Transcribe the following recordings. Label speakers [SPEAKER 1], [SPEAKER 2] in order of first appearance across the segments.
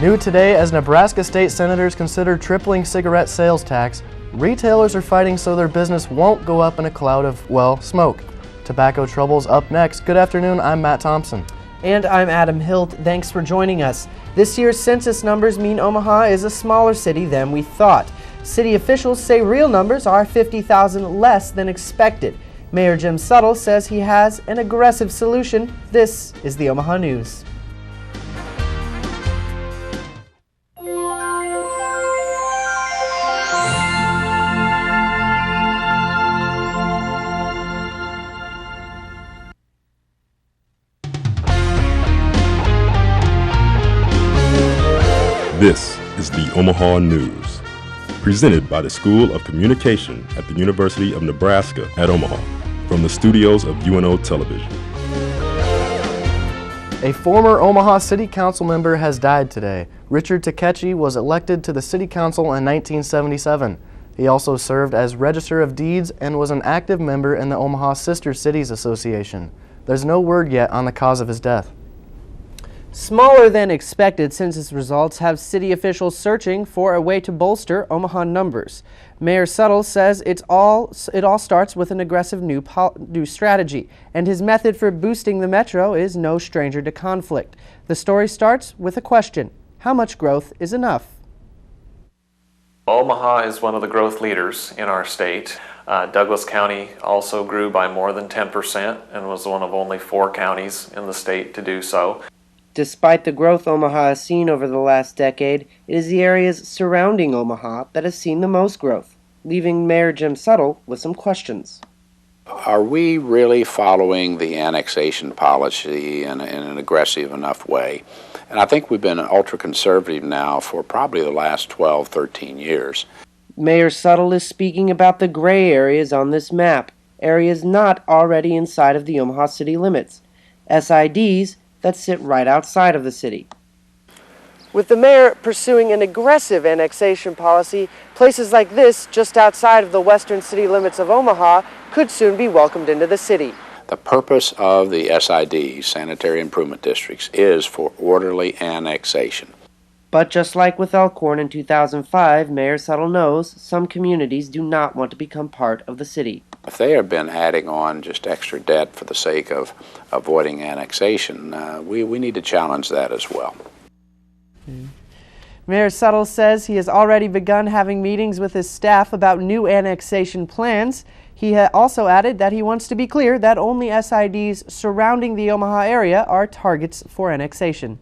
[SPEAKER 1] New today, as Nebraska state senators consider tripling cigarette sales tax, retailers are fighting so their business won't go up in a cloud of, well, smoke. Tobacco Trouble's up next. Good afternoon, I'm Matt Thompson.
[SPEAKER 2] And I'm Adam Hilt. Thanks for joining us. This year's census numbers mean Omaha is a smaller city than we thought. City officials say real numbers are 50,000 less than expected. Mayor Jim Suttle says he has an aggressive solution. This is the Omaha News.
[SPEAKER 3] This is the Omaha News, presented by the School of Communication at the University of Nebraska at Omaha, from the studios of UNO Television.
[SPEAKER 1] A former Omaha City Council member has died today. Richard Takechi was elected to the City Council in 1977. He also served as Register of Deeds and was an active member in the Omaha Sister Cities Association. There's no word yet on the cause of his death.
[SPEAKER 2] Smaller than expected census results have city officials searching for a way to bolster Omaha numbers. Mayor Suttle says it all starts with an aggressive new strategy, and his method for boosting the metro is no stranger to conflict. The story starts with a question: how much growth is enough?
[SPEAKER 4] Omaha is one of the growth leaders in our state. Douglas County also grew by more than 10% and was one of only 4 counties in the state to do so.
[SPEAKER 2] Despite the growth Omaha has seen over the last decade, it is the areas surrounding Omaha that have seen the most growth, leaving Mayor Jim Suttle with some questions.
[SPEAKER 5] Are we really following the annexation policy in an aggressive enough way? And I think we've been ultra-conservative now for probably the last 12, 13 years.
[SPEAKER 2] Mayor Suttle is speaking about the gray areas on this map, areas not already inside of the Omaha city limits, SIDs that sit right outside of the city. With the mayor pursuing an aggressive annexation policy, places like this, just outside of the western city limits of Omaha, could soon be welcomed into the city.
[SPEAKER 5] The purpose of the SIDs, Sanitary Improvement Districts, is for orderly annexation.
[SPEAKER 2] But just like with Elkhorn in 2005, Mayor Suttle knows some communities do not want to become part of the city.
[SPEAKER 5] If they have been adding on just extra debt for the sake of avoiding annexation, we need to challenge that as well.
[SPEAKER 2] Mayor Suttle says he has already begun having meetings with his staff about new annexation plans. He also added that he wants to be clear that only SIDs surrounding the Omaha area are targets for annexation.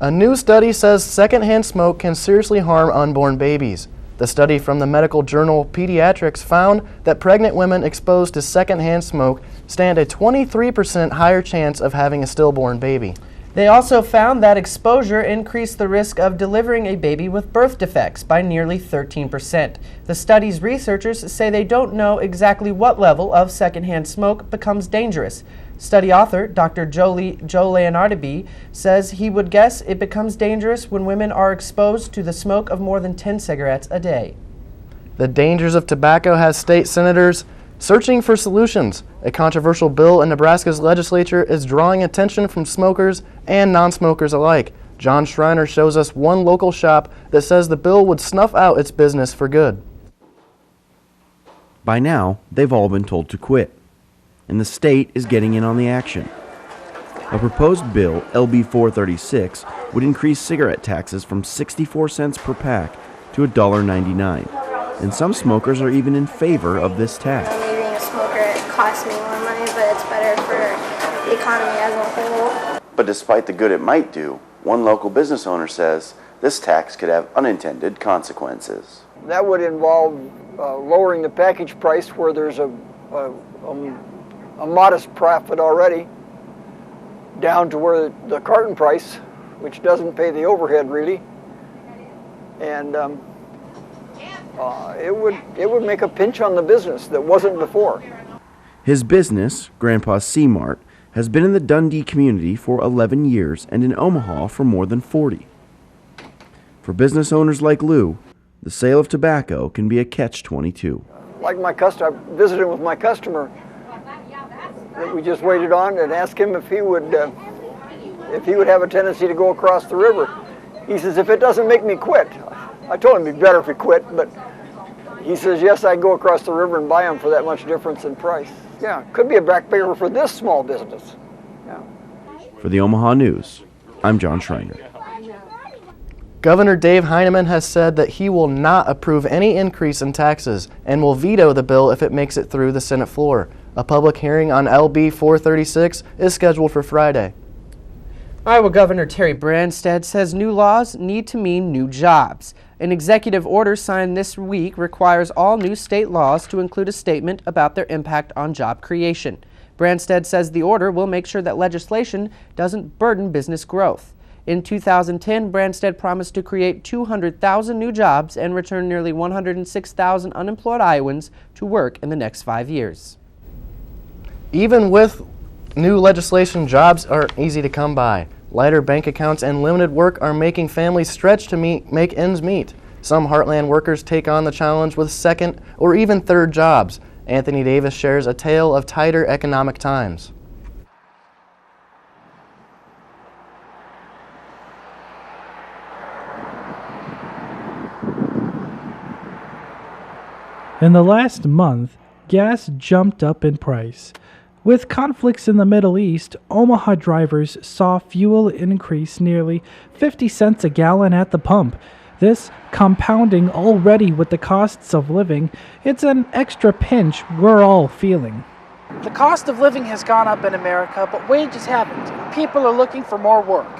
[SPEAKER 1] A new study says secondhand smoke can seriously harm unborn babies. The study from the medical journal Pediatrics found that pregnant women exposed to secondhand smoke stand a 23% higher chance of having a stillborn baby.
[SPEAKER 2] They also found that exposure increased the risk of delivering a baby with birth defects by nearly 13%. The study's researchers say they don't know exactly what level of secondhand smoke becomes dangerous. Study author Dr. Joe Leonardi says he would guess it becomes dangerous when women are exposed to the smoke of more than 10 cigarettes a day.
[SPEAKER 1] The dangers of tobacco has state senators searching for solutions. A controversial bill in Nebraska's legislature is drawing attention from smokers and non-smokers alike. John Schreiner shows us one local shop that says the bill would snuff out its business for good.
[SPEAKER 6] By now, they've all been told to quit, and the state is getting in on the action. A proposed bill, LB 436, would increase cigarette taxes from 64 cents per pack to $1.99, and some smokers are even in favor of this tax.
[SPEAKER 7] Me being a smoker, it costs me more money, but it's better for the economy as a whole.
[SPEAKER 8] But despite the good it might do, one local business owner says this tax could have unintended consequences.
[SPEAKER 9] That would involve lowering the package price where there's a modest profit already, down to where the carton price, which doesn't pay the overhead really, and it would make a pinch on the business that wasn't before.
[SPEAKER 6] His business, Grandpa's C-Mart, has been in the Dundee community for 11 years and in Omaha for more than 40. For business owners like Lou, the sale of tobacco can be a catch-22.
[SPEAKER 9] Like my customer, I visited with my customer that we just waited on and asked him if he would have a tendency to go across the river. He says, if it doesn't make me quit. I told him it'd be better if he quit, but he says, yes, I'd go across the river and buy them for that much difference in price. Yeah, could be a backbreaker for this small business. Yeah.
[SPEAKER 6] For the Omaha News, I'm John Schreiner.
[SPEAKER 1] Governor Dave Heineman has said that he will not approve any increase in taxes and will veto the bill if it makes it through the Senate floor. A public hearing on LB 436 is scheduled for Friday.
[SPEAKER 2] Iowa Governor Terry Branstad says new laws need to mean new jobs. An executive order signed this week requires all new state laws to include a statement about their impact on job creation. Branstad says the order will make sure that legislation doesn't burden business growth. In 2010, Branstad promised to create 200,000 new jobs and return nearly 106,000 unemployed Iowans to work in the next 5 years.
[SPEAKER 1] Even with new legislation, jobs aren't easy to come by. Lighter bank accounts and limited work are making families stretch to make ends meet. Some Heartland workers take on the challenge with second or even third jobs. Anthony Davis shares a tale of tighter economic times.
[SPEAKER 10] In the last month, gas jumped up in price. With conflicts in the Middle East, Omaha drivers saw fuel increase nearly 50 cents a gallon at the pump. This compounding already with the costs of living, it's an extra pinch we're all feeling.
[SPEAKER 11] The cost of living has gone up in America, but wages haven't. People are looking for more work.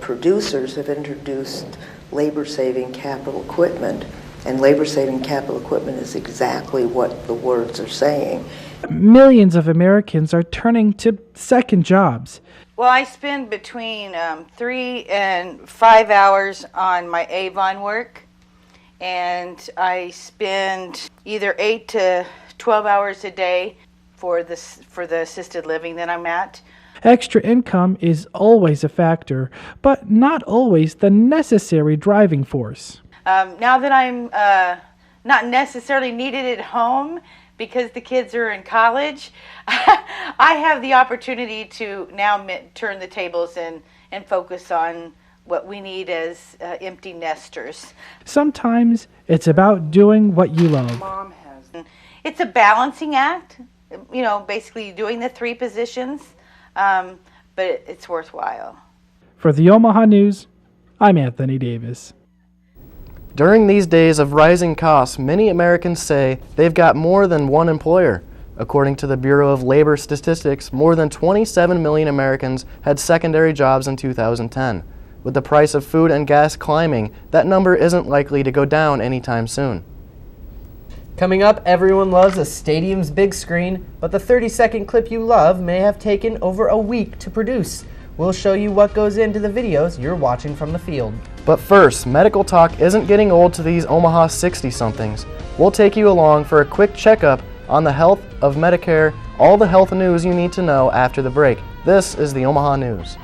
[SPEAKER 12] Producers have introduced labor-saving capital equipment, and labor-saving capital equipment is exactly what the words are saying.
[SPEAKER 10] Millions of Americans are turning to second jobs.
[SPEAKER 13] Well, I spend between 3 and 5 hours on my Avon work, and I spend either 8 to 12 hours a day for the assisted living that I'm at.
[SPEAKER 10] Extra income is always a factor, but not always the necessary driving force.
[SPEAKER 13] Now that I'm not necessarily needed at home because the kids are in college, I have the opportunity to now turn the tables and focus on what we need as empty nesters.
[SPEAKER 10] Sometimes it's about doing what you love.
[SPEAKER 13] Mom has. It's a balancing act, you know, basically doing the 3 positions, but it's worthwhile.
[SPEAKER 10] For the Omaha News, I'm Anthony Davis.
[SPEAKER 1] During these days of rising costs, many Americans say they've got more than one employer. According to the Bureau of Labor Statistics, more than 27 million Americans had secondary jobs in 2010. With the price of food and gas climbing, that number isn't likely to go down anytime soon.
[SPEAKER 2] Coming up, everyone loves a stadium's big screen, but the 30-second clip you love may have taken over a week to produce. We'll show you what goes into the videos you're watching from the field.
[SPEAKER 1] But first, medical talk isn't getting old to these Omaha 60-somethings. We'll take you along for a quick checkup on the health of Medicare, all the health news you need to know after the break. This is the Omaha News.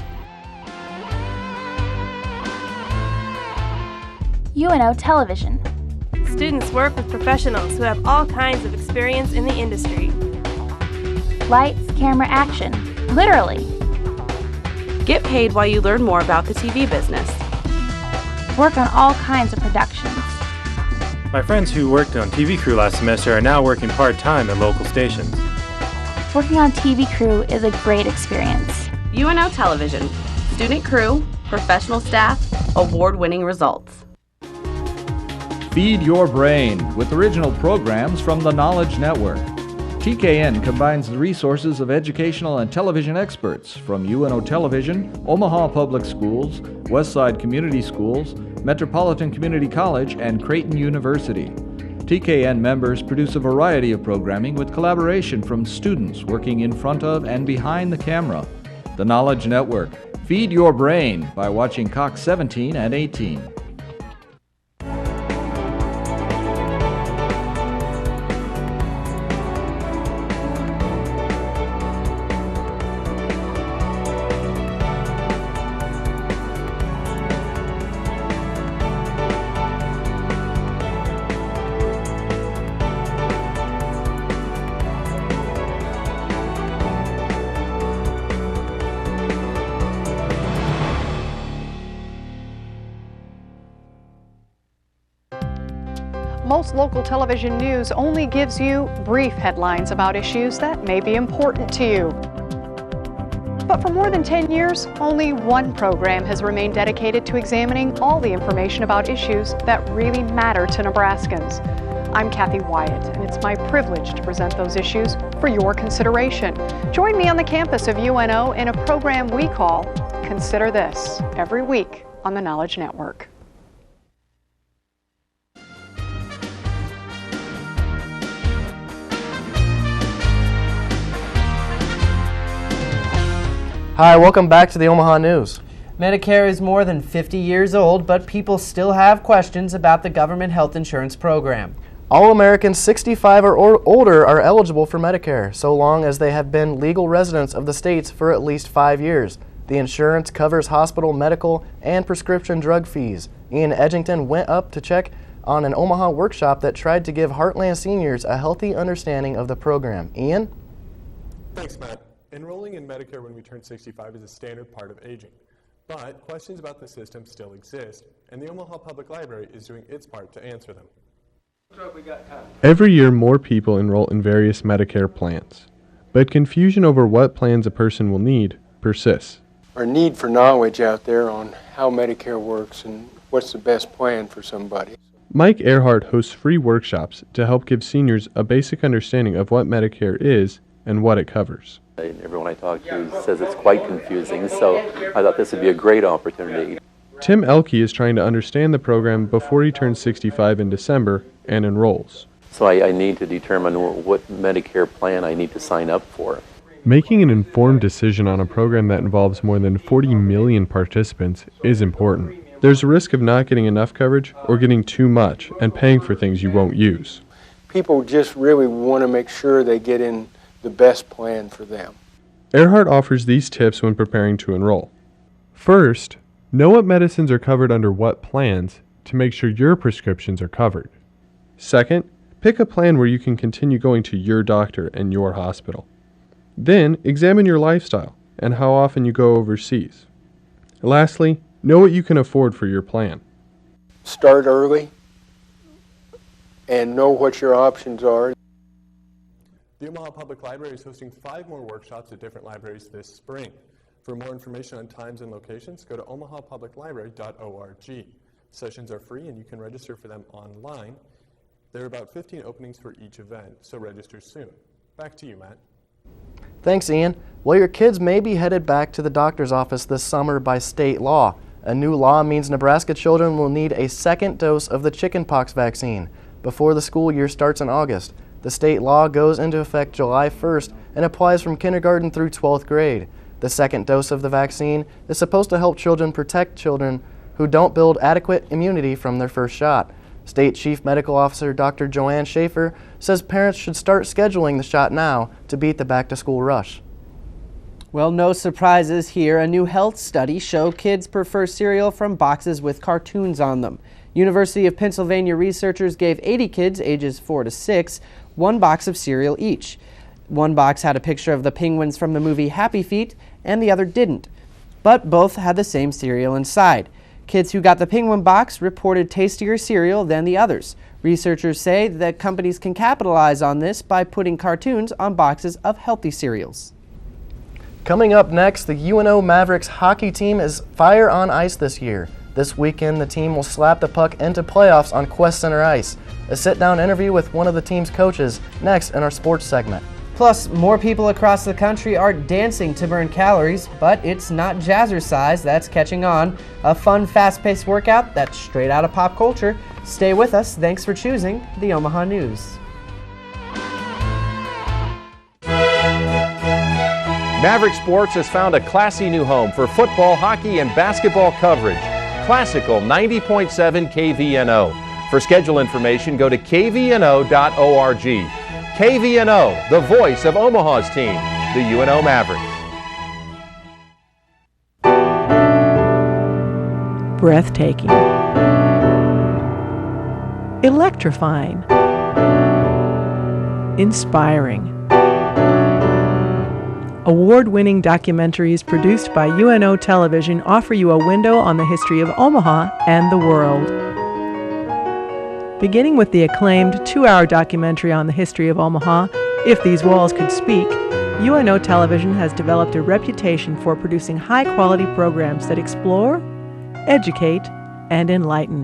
[SPEAKER 14] UNO Television.
[SPEAKER 15] Students work with professionals who have all kinds of experience in the industry.
[SPEAKER 14] Lights, camera, action. Literally.
[SPEAKER 15] Get paid while you learn more about the TV business.
[SPEAKER 14] Work on all kinds of productions.
[SPEAKER 16] My friends who worked on TV Crew last semester are now working part-time at local stations.
[SPEAKER 14] Working on TV Crew is a great experience.
[SPEAKER 15] UNO Television. Student crew, professional staff, award-winning results.
[SPEAKER 17] Feed your brain with original programs from the Knowledge Network. TKN combines the resources of educational and television experts from UNO Television, Omaha Public Schools, Westside Community Schools, Metropolitan Community College, and Creighton University. TKN members produce a variety of programming with collaboration from students working in front of and behind the camera. The Knowledge Network. Feed your brain by watching Cox 17 and 18.
[SPEAKER 18] most local television news only gives you brief headlines about issues that may be important to you. But for more than 10 years, only one program has remained dedicated to examining all the information about issues that really matter to Nebraskans. I'm Kathy Wyatt, and it's my privilege to present those issues for your consideration. Join me on the campus of UNO in a program we call Consider This, every week on the Knowledge Network.
[SPEAKER 1] Hi, welcome back to the Omaha News.
[SPEAKER 2] Medicare is more than 50 years old, but people still have questions about the government health insurance program.
[SPEAKER 1] All Americans 65 or older are eligible for Medicare, so long as they have been legal residents of the states for at least 5 years. The insurance covers hospital, medical, and prescription drug fees. Ian Edgington went up to check on an Omaha workshop that tried to give Heartland seniors a healthy understanding of the program. Ian?
[SPEAKER 19] Thanks, Matt. Enrolling in Medicare when we turn 65 is a standard part of aging. But questions about the system still exist, and the Omaha Public Library is doing its part to answer them. Every year, more people enroll in various Medicare plans, but confusion over what plans a person will need persists.
[SPEAKER 20] Our need for knowledge out there on how Medicare works and what's the best plan for somebody.
[SPEAKER 19] Mike Earhart hosts free workshops to help give seniors a basic understanding of what Medicare is and what it covers.
[SPEAKER 21] Everyone I talk to says it's quite confusing, so I thought this would be a great opportunity.
[SPEAKER 19] Tim Elke is trying to understand the program before he turns 65 in December and enrolls.
[SPEAKER 21] So I need to determine what Medicare plan I need to sign up for.
[SPEAKER 19] Making an informed decision on a program that involves more than 40 million participants is important. There's a risk of not getting enough coverage or getting too much and paying for things you won't use.
[SPEAKER 20] People just really want to make sure they get in the best plan for them.
[SPEAKER 19] Earhart offers these tips when preparing to enroll. First, know what medicines are covered under what plans to make sure your prescriptions are covered. Second, pick a plan where you can continue going to your doctor and your hospital. Then, examine your lifestyle and how often you go overseas. Lastly, know what you can afford for your plan.
[SPEAKER 20] Start early and know what your options are.
[SPEAKER 19] The Omaha Public Library is hosting 5 more workshops at different libraries this spring. For more information on times and locations, go to omahapubliclibrary.org. Sessions are free and you can register for them online. There are about 15 openings for each event, so register soon. Back to you, Matt.
[SPEAKER 1] Thanks, Ian. Well, your kids may be headed back to the doctor's office this summer by state law. A new law means Nebraska children will need a second dose of the chickenpox vaccine before the school year starts in August. The state law goes into effect July 1st and applies from kindergarten through 12th grade. The second dose of the vaccine is supposed to help protect children who don't build adequate immunity from their first shot. State Chief Medical Officer Dr. Joanne Schaefer says parents should start scheduling the shot now to beat the back-to-school rush.
[SPEAKER 2] Well, no surprises here. A new health study showed kids prefer cereal from boxes with cartoons on them. University of Pennsylvania researchers gave 80 kids ages 4 to 6 one box of cereal each. One box had a picture of the penguins from the movie Happy Feet, and the other didn't. But both had the same cereal inside. Kids who got the penguin box reported tastier cereal than the others. Researchers say that companies can capitalize on this by putting cartoons on boxes of healthy cereals.
[SPEAKER 1] Coming up next, the UNO Mavericks hockey team is fire on ice this year. This weekend, the team will slap the puck into playoffs on Quest Center ice. A sit-down interview with one of the team's coaches next in our sports segment.
[SPEAKER 2] Plus, more people across the country are dancing to burn calories, but it's not jazzercise that's catching on. A fun, fast-paced workout that's straight out of pop culture. Stay with us. Thanks for choosing the Omaha News.
[SPEAKER 22] Maverick Sports has found a classy new home for football, hockey, and basketball coverage. Classical 90.7 KVNO. For schedule information, go to kvno.org. KVNO, the voice of Omaha's team, the UNO Mavericks.
[SPEAKER 23] Breathtaking. Electrifying. Inspiring. Award-winning documentaries produced by UNO Television offer you a window on the history of Omaha and the world. Beginning with the acclaimed 2-hour documentary on the history of Omaha, If These Walls Could Speak, UNO Television has developed a reputation for producing high-quality programs that explore, educate, and enlighten.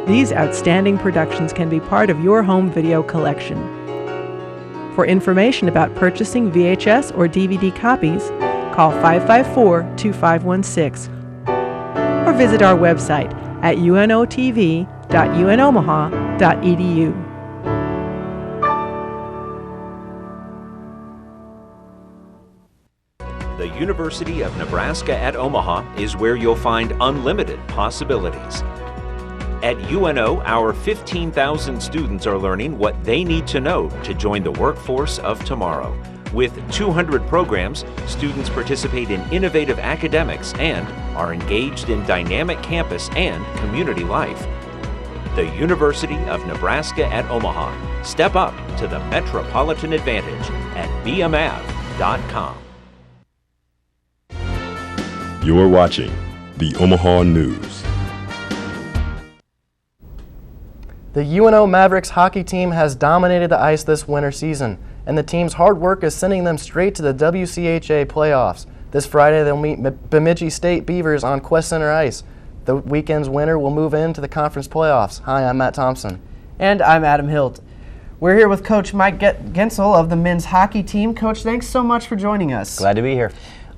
[SPEAKER 23] These outstanding productions can be part of your home video collection. For information about purchasing VHS or DVD copies, call 554-2516 or visit our website at unotv.unomaha.edu.
[SPEAKER 3] The University of Nebraska at Omaha is where you'll find unlimited possibilities. At UNO, our 15,000 students are learning what they need to know to join the workforce of tomorrow. With 200 programs, students participate in innovative academics and are engaged in dynamic campus and community life. The University of Nebraska at Omaha. Step up to the metropolitan advantage at bmav.com.
[SPEAKER 4] You're watching the Omaha News.
[SPEAKER 1] The UNO Mavericks hockey team has dominated the ice this winter season, and the team's hard work is sending them straight to the WCHA playoffs. This Friday, they'll meet Bemidji State Beavers on Quest Center ice. The weekend's winner will move into the conference playoffs. Hi, I'm Matt Thompson.
[SPEAKER 2] And I'm Adam Hilt. We're here with Coach Mike Gensel of the men's hockey team. Coach, thanks so much for joining us.
[SPEAKER 5] Glad to be here.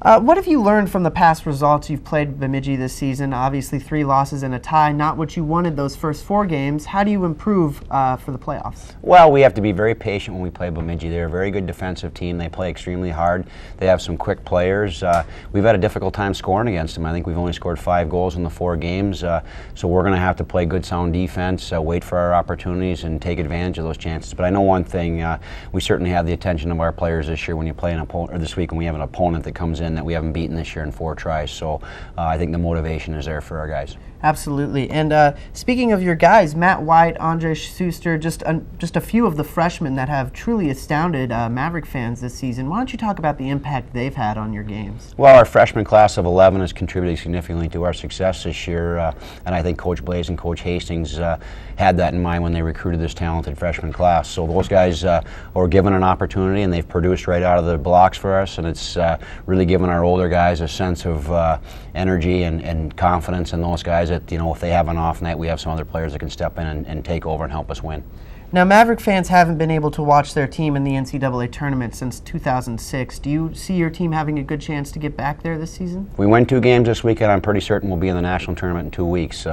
[SPEAKER 2] What have you learned from the past results you've played Bemidji this season? Obviously 3 losses and a tie, not what you wanted those first 4 games. How do you improve for the playoffs?
[SPEAKER 5] Well, we have to be very patient when we play Bemidji. They're a very good defensive team. They play extremely hard. They have some quick players. We've had a difficult time scoring against them. I think we've only scored 5 goals in the 4 games. So we're going to have to play good, sound defense, wait for our opportunities, and take advantage of those chances. But I know one thing, we certainly have the attention of our players this year when you play an opponent, or this week when we have an opponent that comes in that we haven't beaten this year in 4 tries. So I think the motivation is there for our guys.
[SPEAKER 2] Absolutely. And speaking of your guys, Matt White, Andre Schuster, just a few of the freshmen that have truly astounded Maverick fans this season. Why don't you talk about the impact they've had on your games?
[SPEAKER 5] Well, our freshman class of 11 has contributed significantly to our success this year, and I think Coach Blaze and Coach Hastings had that in mind when they recruited this talented freshman class. So those guys were given an opportunity, and they've produced right out of the blocks for us, and it's really given our older guys a sense of energy and confidence in those guys that, you know, if they have an off night, we have some other players that can step in and take over and help us win.
[SPEAKER 2] Now, Maverick fans haven't been able to watch their team in the NCAA tournament since 2006. Do you see your team having a good chance to get back there this season?
[SPEAKER 5] We win 2 games this weekend. I'm pretty certain we'll be in the national tournament in 2 weeks.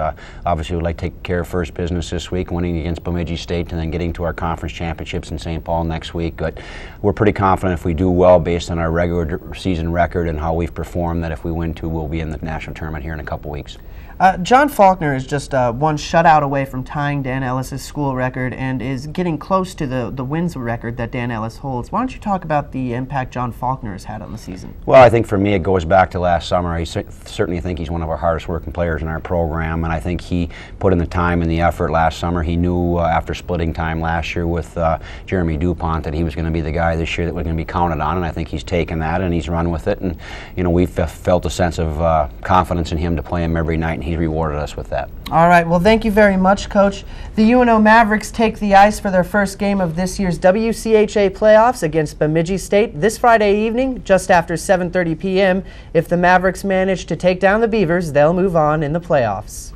[SPEAKER 5] Obviously, we'd like to take care of first business this week, winning against Bemidji State, and then getting to our conference championships in St. Paul next week. But we're pretty confident if we do well based on our regular season record and how we've performed, that if we win 2, we'll be in the national tournament here in a couple weeks.
[SPEAKER 2] John Faulkner is just one shutout away from tying Dan Ellis's school record and is getting close to the wins record that Dan Ellis holds. Why don't you talk about the impact John Faulkner has had on the season?
[SPEAKER 5] Well, I think for me it goes back to last summer. I certainly think he's one of our hardest working players in our program, and I think he put in the time and the effort last summer. He knew after splitting time last year with Jeremy DuPont that he was going to be the guy this year that was going to be counted on, and I think he's taken that and he's run with it. And you know, we've felt a sense of confidence in him to play him every night, and he's rewarded us with that.
[SPEAKER 2] All right, well, thank you very much, Coach. The UNO Mavericks take the ice for their first game of this year's WCHA playoffs against Bemidji State this Friday evening, just after 7:30 p.m. If the Mavericks manage to take down the Beavers, they'll move on in the playoffs.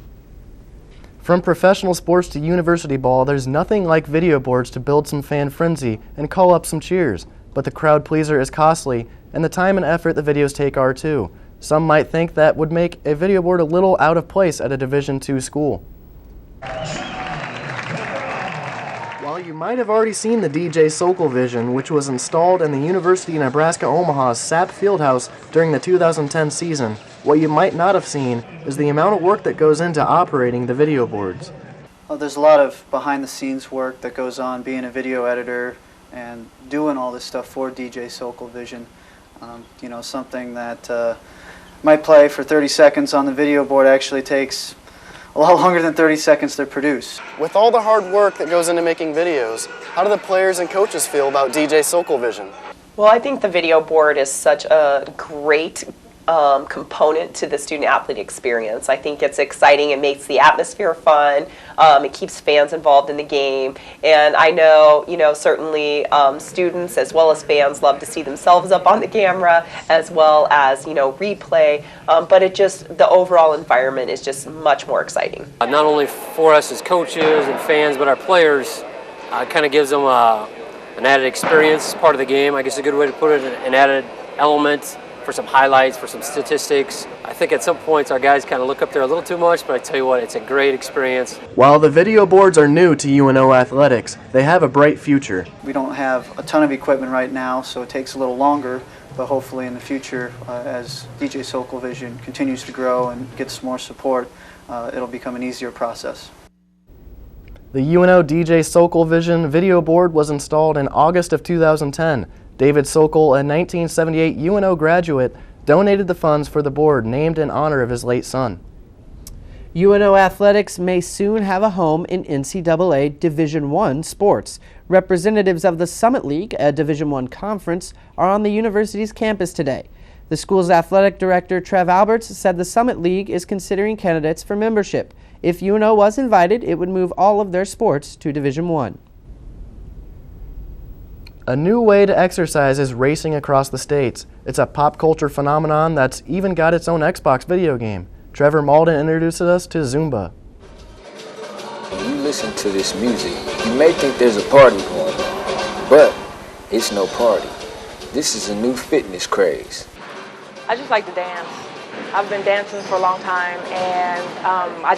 [SPEAKER 1] From professional sports to university ball, there's nothing like video boards to build some fan frenzy and call up some cheers. But the crowd pleaser is costly, and the time and effort the videos take are too. Some might think that would make a video board a little out of place at a Division II school. While you might have already seen the DJ Sokol Vision, which was installed in the University of Nebraska Omaha's SAP Fieldhouse during the 2010 season, what you might not have seen is the amount of work that goes into operating the video boards.
[SPEAKER 24] Well, there's a lot of behind-the-scenes work that goes on being a video editor and doing all this stuff for DJ Sokol Vision. You know, something that might play for 30 seconds on the video board actually takes a lot longer than 30 seconds to produce.
[SPEAKER 1] With all the hard work that goes into making videos, how do the players and coaches feel about DJ Sokol Vision?
[SPEAKER 25] Well, I think the video board is such a great
[SPEAKER 6] component to the student-athlete experience. I think it's exciting. It makes the atmosphere fun. It keeps fans involved in the game. And I know, certainly students as well as fans love to see themselves up on the camera as well as, replay. But the overall environment is just much more exciting.
[SPEAKER 7] Not only for us as coaches and fans, but our players, it kind of gives them an added experience, part of the game. I guess a good way to put it, an added element for some highlights, for some statistics. I think at some points our guys kind of look up there a little too much, but I tell you what, it's a great experience.
[SPEAKER 1] While the video boards are new to UNO athletics, they have a bright future.
[SPEAKER 24] We don't have a ton of equipment right now, so it takes a little longer, but hopefully in the future, as DJ Sokol Vision continues to grow and gets more support, it'll become an easier process.
[SPEAKER 1] The UNO DJ Sokol Vision video board was installed in August of 2010. David Sokol, a 1978 UNO graduate, donated the funds for the board named in honor of his late son.
[SPEAKER 2] UNO athletics may soon have a home in NCAA Division I sports. Representatives of the Summit League, a Division I conference, are on the university's campus today. The school's athletic director, Trev Alberts, said the Summit League is considering candidates for membership. If UNO was invited, it would move all of their sports to Division I.
[SPEAKER 1] A new way to exercise is racing across the states. It's a pop culture phenomenon that's even got its own Xbox video game. Trevor Malden introduces us to Zumba.
[SPEAKER 8] When you listen to this music, you may think there's a party going on, but it's no party. This is a new fitness craze.
[SPEAKER 9] I just like to dance. I've been dancing for a long time, and I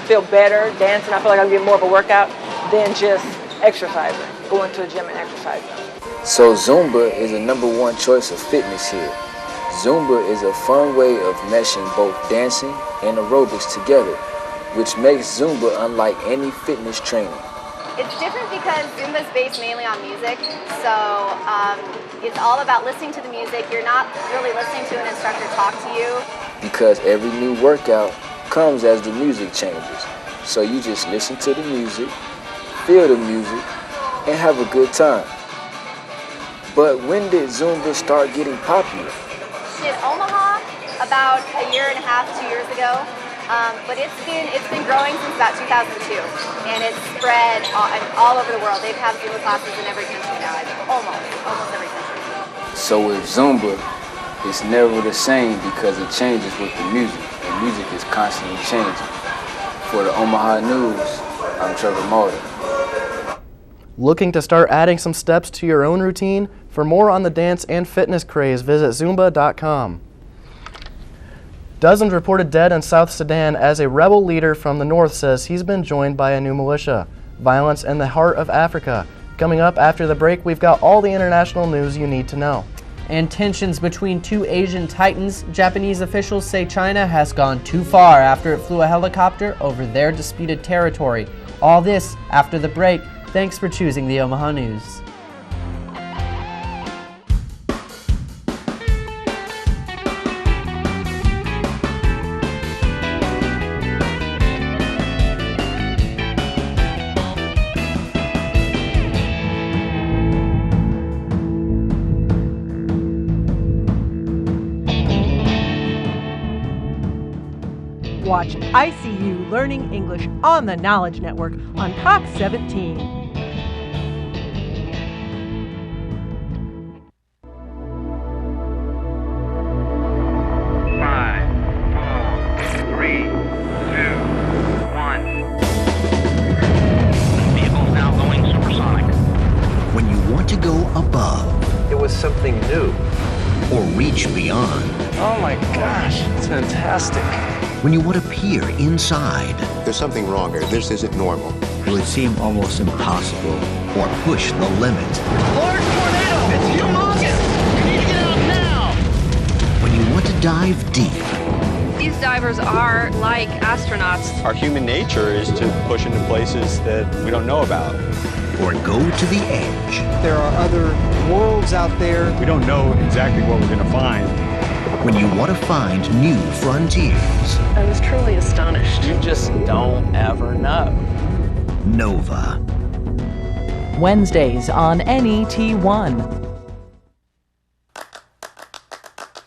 [SPEAKER 9] feel better dancing. I feel like I'm getting more of a workout than just exercising, going to a gym and exercising.
[SPEAKER 8] So Zumba is a #1 choice of fitness here. Zumba is a fun way of meshing both dancing and aerobics together, which makes Zumba unlike any fitness training.
[SPEAKER 25] It's different because Zumba is based mainly on music, so it's all about listening to the music. You're not really listening to an instructor talk to you.
[SPEAKER 8] Because every new workout comes as the music changes. So you just listen to the music, feel the music, and have a good time. But when did Zumba start getting popular?
[SPEAKER 25] In Omaha, about a year and a half, 2 years ago. But it's been growing since about 2002, and it's spread all over the world. They've had Zumba classes in every country now, almost every country.
[SPEAKER 8] So with Zumba, it's never the same because it changes with the music. The music is constantly changing. For the Omaha News, I'm Trevor Malden.
[SPEAKER 1] Looking to start adding some steps to your own routine? For more on the dance and fitness craze, visit Zumba.com. Dozens reported dead in South Sudan as a rebel leader from the north says he's been joined by a new militia. Violence in the heart of Africa. Coming up after the break, we've got all the international news you need to know.
[SPEAKER 2] And tensions between two Asian titans. Japanese officials say China has gone too far after it flew a helicopter over their disputed territory. All this after the break. Thanks for choosing the Omaha News.
[SPEAKER 23] Watch ICU Learning English on the Knowledge Network on Cox 17.
[SPEAKER 26] When you want to go above.
[SPEAKER 27] It was something new.
[SPEAKER 26] Or reach beyond.
[SPEAKER 27] Oh my gosh, it's fantastic.
[SPEAKER 26] When you want to peer inside.
[SPEAKER 28] There's something wrong here. This isn't normal.
[SPEAKER 26] It would seem almost impossible. Or push the limit.
[SPEAKER 29] Large tornado! It's humongous! We need to get out now!
[SPEAKER 26] When you want to dive deep.
[SPEAKER 30] These divers are like astronauts.
[SPEAKER 31] Our human nature is to push into places that we don't know about.
[SPEAKER 26] Or go to the edge.
[SPEAKER 32] There are other worlds out there.
[SPEAKER 31] We don't know exactly what we're going to find.
[SPEAKER 26] When you want to find new frontiers.
[SPEAKER 30] I was truly astonished.
[SPEAKER 31] You just don't ever know.
[SPEAKER 26] Nova.
[SPEAKER 23] Wednesdays on NET1.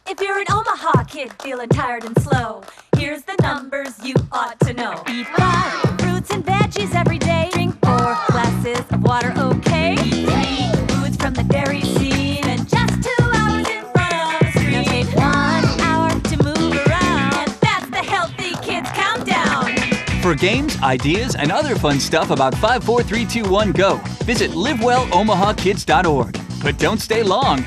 [SPEAKER 33] If you're in Omaha,
[SPEAKER 10] kid feeling tired and slow, here's the numbers you ought to know. Eat 5 fruits and veggies every day. Drink 4 glasses of water, okay? Eat 3 foods from the dairy scene. And just 2 hours in front of the screen. Now take 1 hour to move around. And that's the Healthy Kids Countdown.
[SPEAKER 11] For games, ideas, and other fun stuff about 5, 4, 3, 2, 1, go. Visit livewellOmahaKids.org. But don't stay long.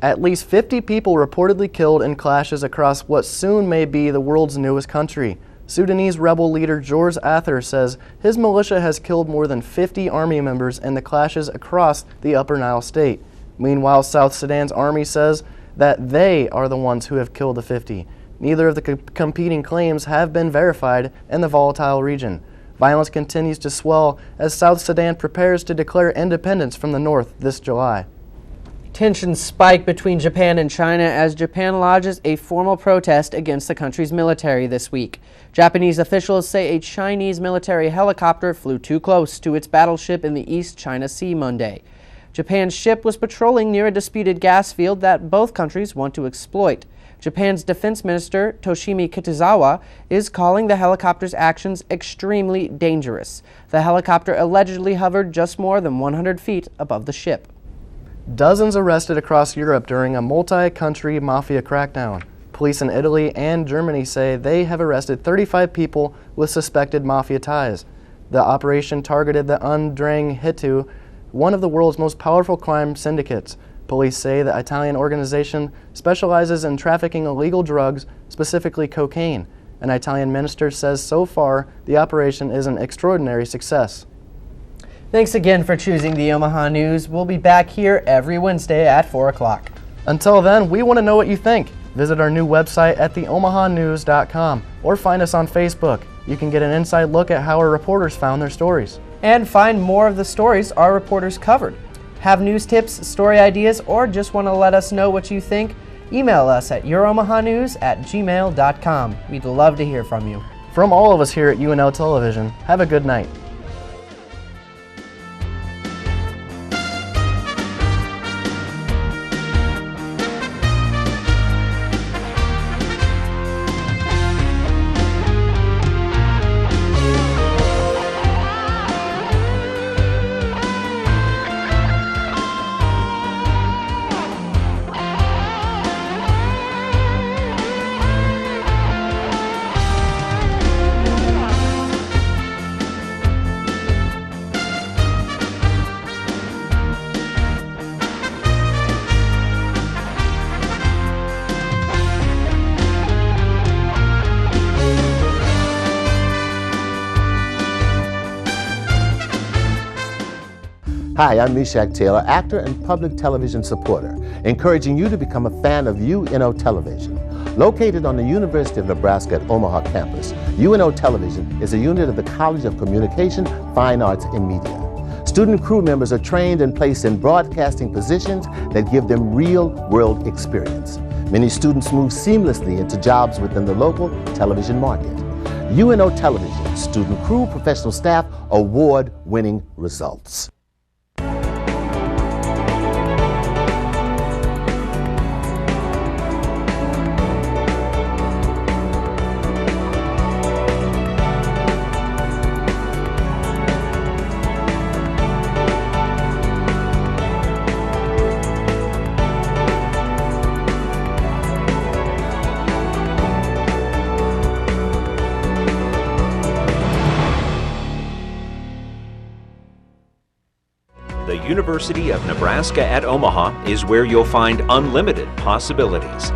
[SPEAKER 1] At least 50 people reportedly killed in clashes across what soon may be the world's newest country. Sudanese rebel leader George Ather says his militia has killed more than 50 army members in the clashes across the Upper Nile state. Meanwhile, South Sudan's army says that they are the ones who have killed the 50. Neither of the competing claims have been verified in the volatile region. Violence continues to swell as South Sudan prepares to declare independence from the north this July.
[SPEAKER 2] Tensions spike between Japan and China as Japan lodges a formal protest against the country's military this week. Japanese officials say a Chinese military helicopter flew too close to its battleship in the East China Sea Monday. Japan's ship was patrolling near a disputed gas field that both countries want to exploit. Japan's Defense Minister Toshimi Kitazawa is calling the helicopter's actions extremely dangerous. The helicopter allegedly hovered just more than 100 feet above the ship.
[SPEAKER 1] Dozens arrested across Europe during a multi-country mafia crackdown. Police in Italy and Germany say they have arrested 35 people with suspected mafia ties. The operation targeted the Ndrangheta, one of the world's most powerful crime syndicates. Police say the Italian organization specializes in trafficking illegal drugs, specifically cocaine. An Italian minister says so far the operation is an extraordinary success.
[SPEAKER 2] Thanks again for choosing the Omaha News. We'll be back here every Wednesday at 4 o'clock.
[SPEAKER 1] Until then, we want to know what you think. Visit our new website at theomahanews.com or find us on Facebook. You can get an inside look at how our reporters found their stories.
[SPEAKER 2] And find more of the stories our reporters covered. Have news tips, story ideas, or just want to let us know what you think? Email us at youromahanews@gmail.com. We'd love to hear from you.
[SPEAKER 1] From all of us here at UNO Television, have a good night.
[SPEAKER 12] Hi, I'm Meshach Taylor, actor and public television supporter, encouraging you to become a fan of UNO Television. Located on the University of Nebraska at Omaha campus, UNO Television is a unit of the College of Communication, Fine Arts, and Media. Student crew members are trained and placed in broadcasting positions that give them real-world experience. Many students move seamlessly into jobs within the local television market. UNO Television, student crew, professional staff, award-winning results.
[SPEAKER 3] The University of Nebraska at Omaha is where you'll find unlimited possibilities.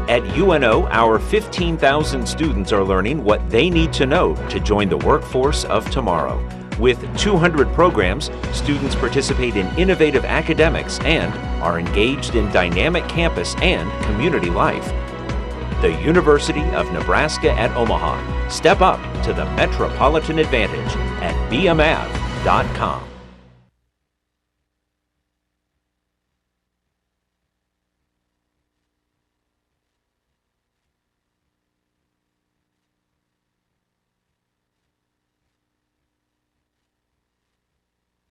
[SPEAKER 3] At UNO, our 15,000 students are learning what they need to know to join the workforce of tomorrow. With 200 programs, students participate in innovative academics and are engaged in dynamic campus and community life. The University of Nebraska at Omaha. Step up to the metropolitan advantage at bmav.com.